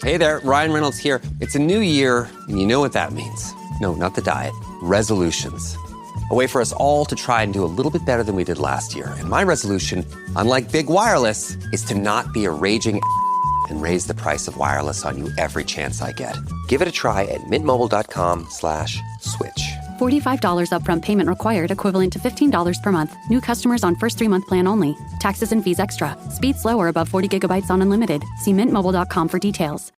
Hey there, Ryan Reynolds here. It's a new year, and you know what that means. No, not the diet. Resolutions. A way for us all to try and do a little bit better than we did last year. And my resolution, unlike big wireless, is to not be a raging and raise the price of wireless on you every chance I get. Give it a try at mintmobile.com/switch. $45 upfront payment required, equivalent to $15 per month. New customers on first 3-month plan only. Taxes and fees extra. Speed slower above 40 gigabytes on unlimited. See mintmobile.com for details.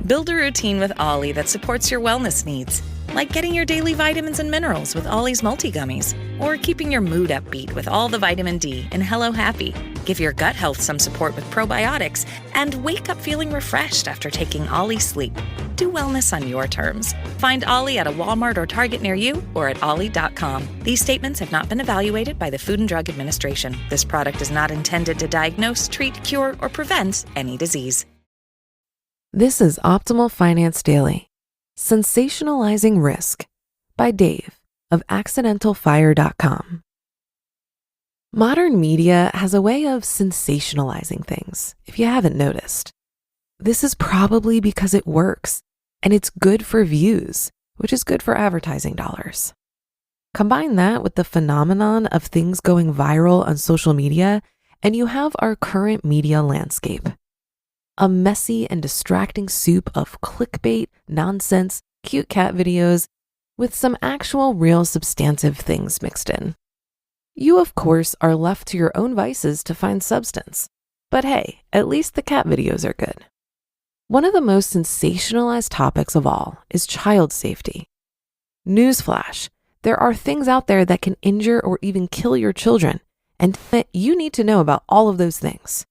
Build a routine with Ollie that supports your wellness needs, like getting your daily vitamins and minerals with Ollie's multi-gummies, or keeping your mood upbeat with all the vitamin D in Hello Happy. Give your gut health some support with probiotics, and wake up feeling refreshed after taking Ollie Sleep. Do wellness on your terms. Find Ollie at a Walmart or Target near you or at ollie.com. These statements have not been evaluated by the Food and Drug Administration. This product is not intended to diagnose, treat, cure, or prevent any disease. This is Optimal Finance Daily, Sensationalizing Risk by Dave of accidentalfire.com. Modern media has a way of sensationalizing things, if you haven't noticed. This is probably because it works, and it's good for views, which is good for advertising dollars. Combine that with the phenomenon of things going viral on social media, and you have our current media landscape. A messy and distracting soup of clickbait, nonsense, cute cat videos, with some actual real substantive things mixed in. You, of course, are left to your own vices to find substance. But hey, at least the cat videos are good. One of the most sensationalized topics of all is child safety. Newsflash, there are things out there that can injure or even kill your children, and you need to know about all of those things.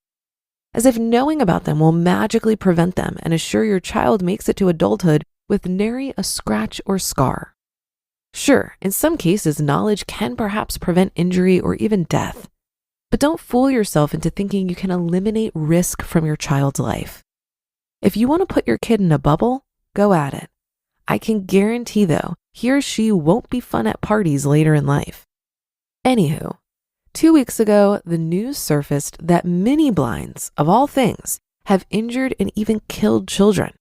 As if knowing about them will magically prevent them and assure your child makes it to adulthood with nary a scratch or scar. Sure, in some cases, knowledge can perhaps prevent injury or even death. But don't fool yourself into thinking you can eliminate risk from your child's life. If you want to put your kid in a bubble, go at it. I can guarantee, though, he or she won't be fun at parties later in life. Anywho, 2 weeks ago, the news surfaced that mini blinds, of all things, have injured and even killed children.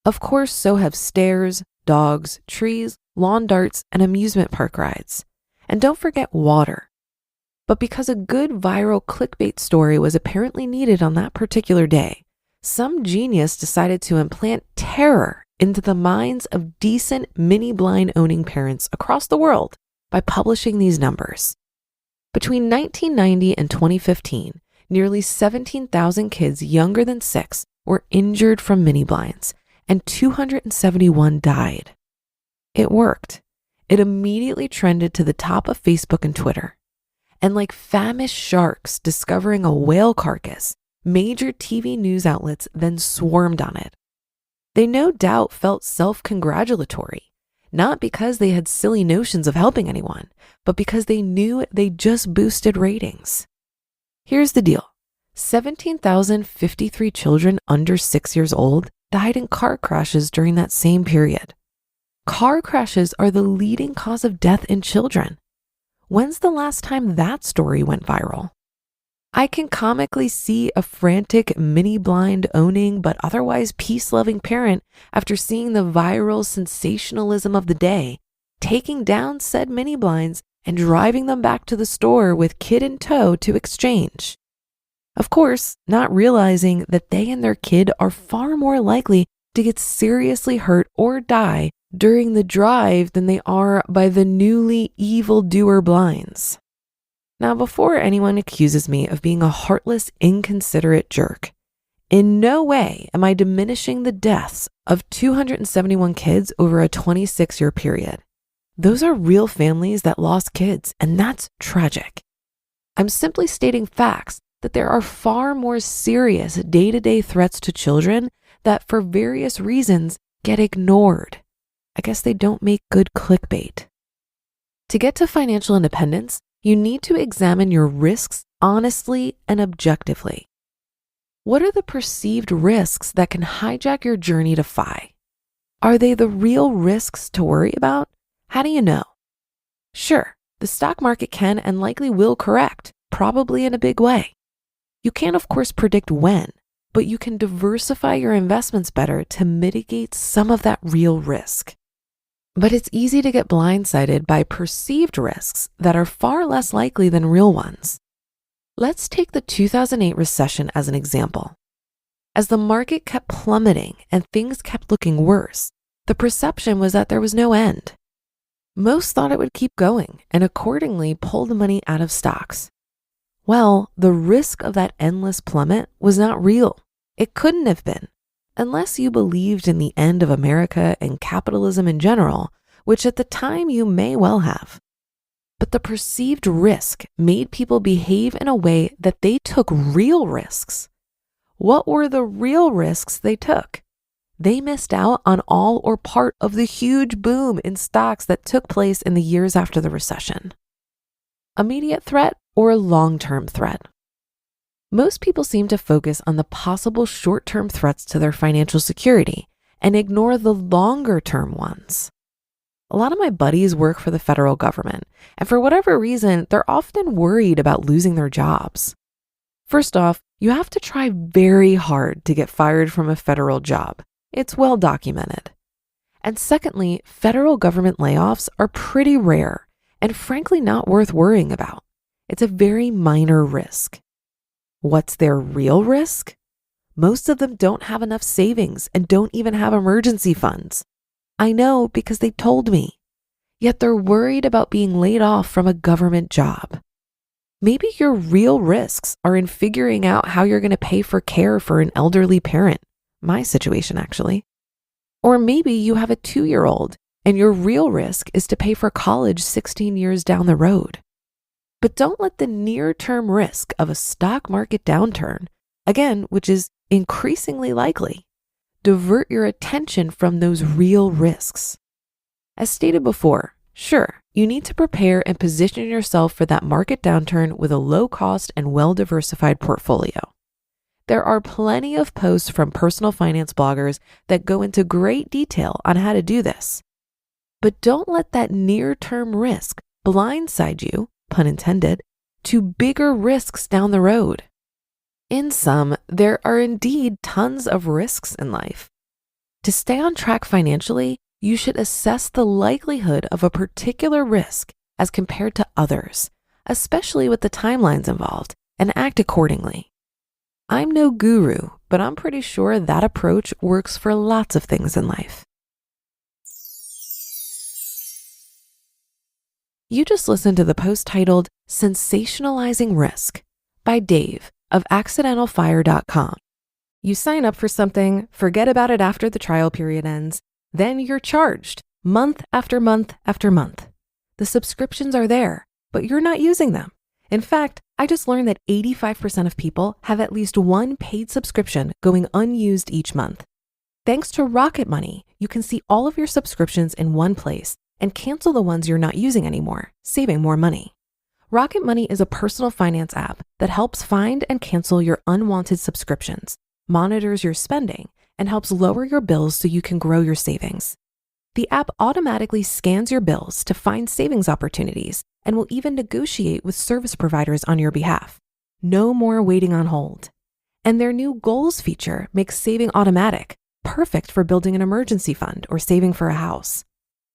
Of course, so have stairs, dogs, trees, lawn darts, and amusement park rides. And don't forget water. But because a good viral clickbait story was apparently needed on that particular day, some genius decided to implant terror into the minds of decent mini blind owning parents across the world by publishing these numbers. Between 1990 and 2015, nearly 17,000 kids younger than 6 were injured from mini blinds, and 271 died. It worked. It immediately trended to the top of Facebook and Twitter. And like famished sharks discovering a whale carcass, major TV news outlets then swarmed on it. They no doubt felt self-congratulatory, not because they had silly notions of helping anyone, but because they knew they just boosted ratings. Here's the deal. 17,053 children under 6 years old died in car crashes during that same period. Car crashes are the leading cause of death in children. When's the last time that story went viral? I can comically see a frantic mini blind owning but otherwise peace-loving parent, after seeing the viral sensationalism of the day, taking down said mini blinds and driving them back to the store with kid in tow to exchange. Of course, not realizing that they and their kid are far more likely to get seriously hurt or die during the drive than they are by the newly evildoer blinds. Now, before anyone accuses me of being a heartless, inconsiderate jerk, in no way am I diminishing the deaths of 271 kids over a 26-year period. Those are real families that lost kids, and that's tragic. I'm simply stating facts that there are far more serious day-to-day threats to children that, for various reasons, get ignored. I guess they don't make good clickbait. To get to financial independence, you need to examine your risks honestly and objectively. What are the perceived risks that can hijack your journey to FI? Are they the real risks to worry about? How do you know? Sure, the stock market can and likely will correct, probably in a big way. You can't, of course, predict when, but you can diversify your investments better to mitigate some of that real risk. But it's easy to get blindsided by perceived risks that are far less likely than real ones. Let's take the 2008 recession as an example. As the market kept plummeting and things kept looking worse, the perception was that there was no end. Most thought it would keep going and accordingly pulled money out of stocks. Well, the risk of that endless plummet was not real. It couldn't have been, unless you believed in the end of America and capitalism in general, which at the time you may well have. But the perceived risk made people behave in a way that they took real risks. What were the real risks they took? They missed out on all or part of the huge boom in stocks that took place in the years after the recession. Immediate threat or long-term threat? Most people seem to focus on the possible short-term threats to their financial security and ignore the longer-term ones. A lot of my buddies work for the federal government, and for whatever reason, they're often worried about losing their jobs. First off, you have to try very hard to get fired from a federal job. It's well documented. And secondly, federal government layoffs are pretty rare and frankly not worth worrying about. It's a very minor risk. What's their real risk? Most of them don't have enough savings and don't even have emergency funds. I know because they told me. Yet they're worried about being laid off from a government job. Maybe your real risks are in figuring out how you're going to pay for care for an elderly parent. My situation, actually. Or maybe you have a 2-year-old and your real risk is to pay for college 16 years down the road. But don't let the near-term risk of a stock market downturn, again, which is increasingly likely, divert your attention from those real risks. As stated before, sure, you need to prepare and position yourself for that market downturn with a low-cost and well-diversified portfolio. There are plenty of posts from personal finance bloggers that go into great detail on how to do this. But don't let that near-term risk blindside you, pun intended, to bigger risks down the road. In sum, there are indeed tons of risks in life. To stay on track financially, you should assess the likelihood of a particular risk as compared to others, especially with the timelines involved, and act accordingly. I'm no guru, but I'm pretty sure that approach works for lots of things in life. You just listened to the post titled Sensationalizing Risk by Dave of accidentalfire.com. You sign up for something, forget about it after the trial period ends, then you're charged month after month after month. The subscriptions are there, but you're not using them. In fact, I just learned that 85% of people have at least one paid subscription going unused each month. Thanks to Rocket Money, you can see all of your subscriptions in one place and cancel the ones you're not using anymore, saving more money. Rocket Money is a personal finance app that helps find and cancel your unwanted subscriptions, monitors your spending, and helps lower your bills so you can grow your savings. The app automatically scans your bills to find savings opportunities and will even negotiate with service providers on your behalf. No more waiting on hold. And their new goals feature makes saving automatic, perfect for building an emergency fund or saving for a house.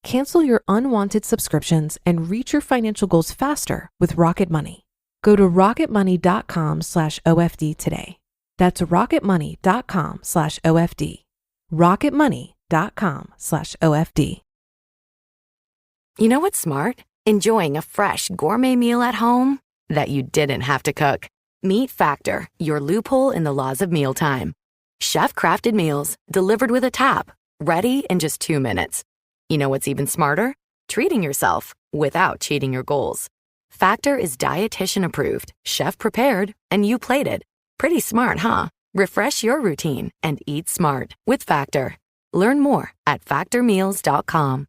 Cancel your unwanted subscriptions and reach your financial goals faster with Rocket Money. Go to rocketmoney.com/OFD today. That's rocketmoney.com/OFD. rocketmoney.com/OFD. You know what's smart? Enjoying a fresh gourmet meal at home that you didn't have to cook. Meet Factor, your loophole in the laws of mealtime. Chef-crafted meals delivered with a tap, ready in just 2 minutes. You know what's even smarter? Treating yourself without cheating your goals. Factor is dietitian approved, chef prepared, and you plated. Pretty smart, huh? Refresh your routine and eat smart with Factor. Learn more at factormeals.com.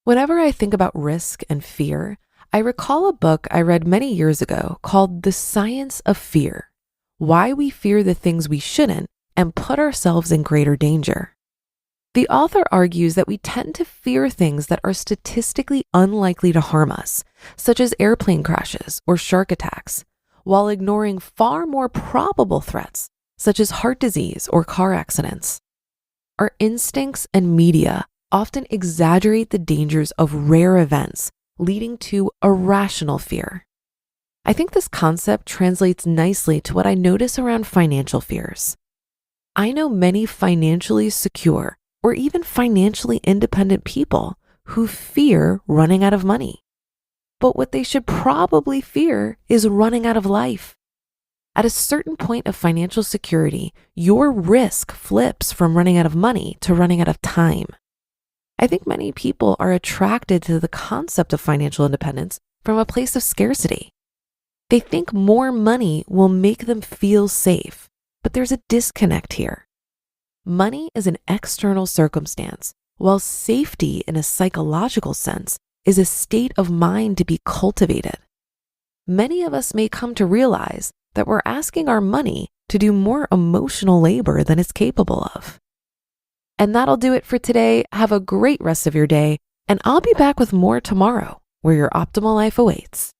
Whenever I think about risk and fear, I recall a book I read many years ago called The Science of Fear: Why We Fear the Things We Shouldn't and Put Ourselves in Greater Danger. The author argues that we tend to fear things that are statistically unlikely to harm us, such as airplane crashes or shark attacks, while ignoring far more probable threats such as heart disease or car accidents. Our instincts and media often exaggerate the dangers of rare events, leading to irrational fear. I think this concept translates nicely to what I notice around financial fears. I know many financially secure or even financially independent people who fear running out of money. But what they should probably fear is running out of life. At a certain point of financial security, your risk flips from running out of money to running out of time. I think many people are attracted to the concept of financial independence from a place of scarcity. They think more money will make them feel safe, but there's a disconnect here. Money is an external circumstance, while safety in a psychological sense is a state of mind to be cultivated. Many of us may come to realize that we're asking our money to do more emotional labor than it's capable of. And that'll do it for today. Have a great rest of your day, and I'll be back with more tomorrow, where your optimal life awaits.